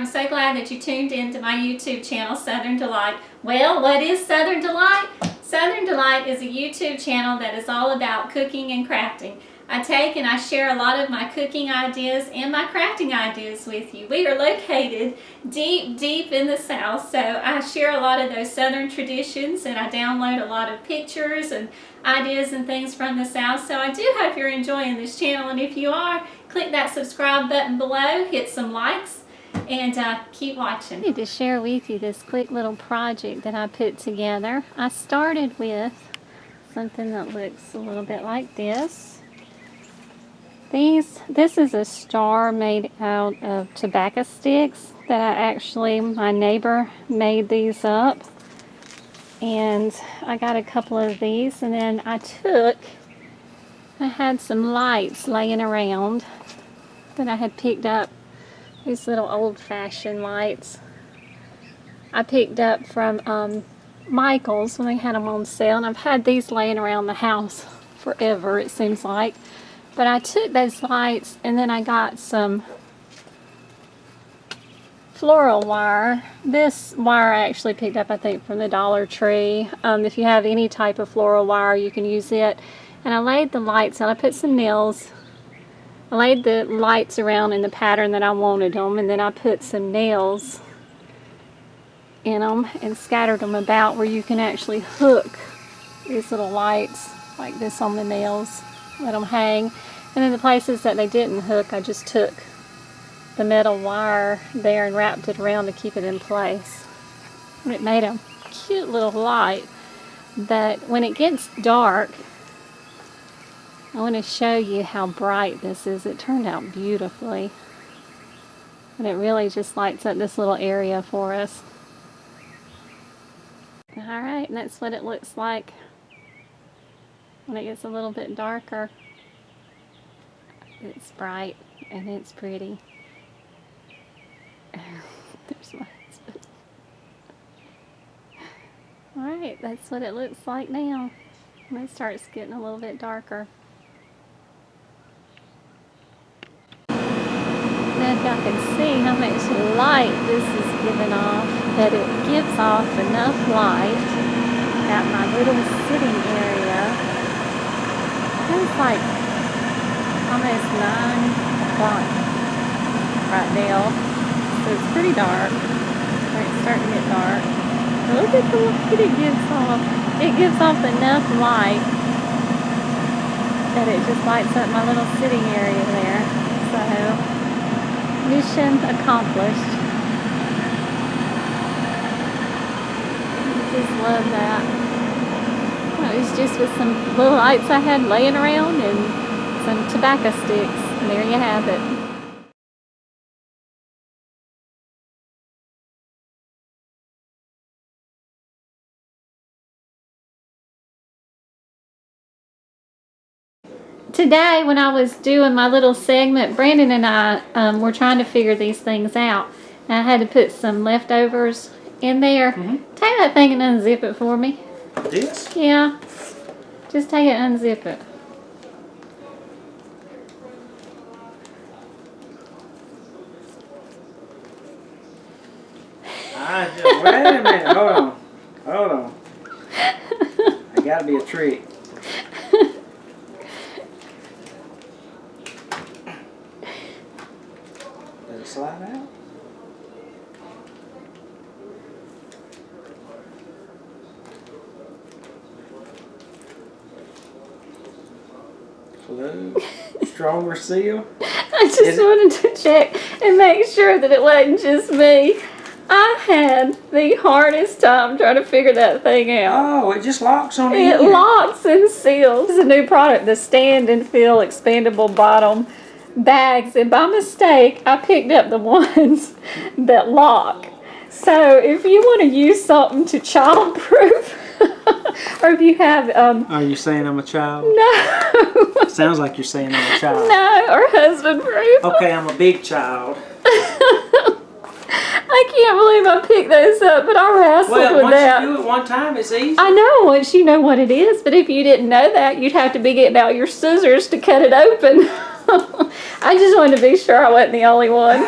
I'm so glad that you tuned in to my YouTube channel, Southern Delight. Well, what is Southern Delight? Southern Delight is a YouTube channel that is all about cooking and crafting. I take and I share a lot of my cooking ideas and my crafting ideas with you. We are located deep, deep in the South, so I share a lot of those Southern traditions, and I download a lot of pictures and ideas and things from the South. So I do hope you're enjoying this channel, and if you are, click that subscribe button below, hit some likes, and keep watching. I need to share with you this quick little project that I put together. I started with something that looks a little bit like this. This is a star made out of tobacco sticks that my neighbor made these up. And I got a couple of these, and then I had some lights laying around that I had picked up. These little old-fashioned lights I picked up from Michael's when they had them on sale, and I've had these laying around the house forever, it seems like. But I took those lights, and then I got some floral wire. This wire I actually picked up, I think, from the Dollar Tree. If you have any type of floral wire, you can use it. And I laid the lights out. I put some nails. I laid the lights around in the pattern that I wanted them, and then I put some nails in them and scattered them about where you can actually hook these little lights like this on the nails. Let them hang. And in the places that they didn't hook, I just took the metal wire there and wrapped it around to keep it in place. And it made a cute little light that when it gets dark, I want to show you how bright this is. It turned out beautifully. And it really just lights up this little area for us. Alright, and that's what it looks like when it gets a little bit darker. It's bright and it's pretty. There's my husband. Alright, that's what it looks like now when it starts getting a little bit darker. Now if y'all can see how much light this is giving off, that it gives off enough light at my little sitting area. It's like almost 9 o'clock right now, so it's pretty dark. It's starting to get dark. Look at the light it gives off. It gives off enough light that it just lights up my little sitting area there. So, mission accomplished. I just love that. It was just with some little lights I had laying around and some tobacco sticks. And there you have it. Today, when I was doing my little segment, Brandon and I were trying to figure these things out. And I had to put some leftovers in there. Take that thing and unzip it for me. This? Yeah. Just take it and unzip it. Wait a minute. Hold on. Hold on. It gotta be a trick. Does it slide out? Close. Stronger seal. I just wanted to check and make sure that it wasn't just me. I had the hardest time trying to figure that thing out. Oh, it just locks on the It end. locks and seals. This is a new product, the Stand and Fill Expandable Bottom Bags. And by mistake, I picked up the ones that lock. So if you want to use something to childproof, or if you have... Are you saying I'm a child? No. Sounds like you're saying I'm a child. No, or husband proof. Okay, I'm a big child. I can't believe I picked those up, but I wrestled with that. Once you do it one time, it's easy. I know, once you know what it is, but if you didn't know that, you'd have to be getting out your scissors to cut it open. I just wanted to be sure I wasn't the only one.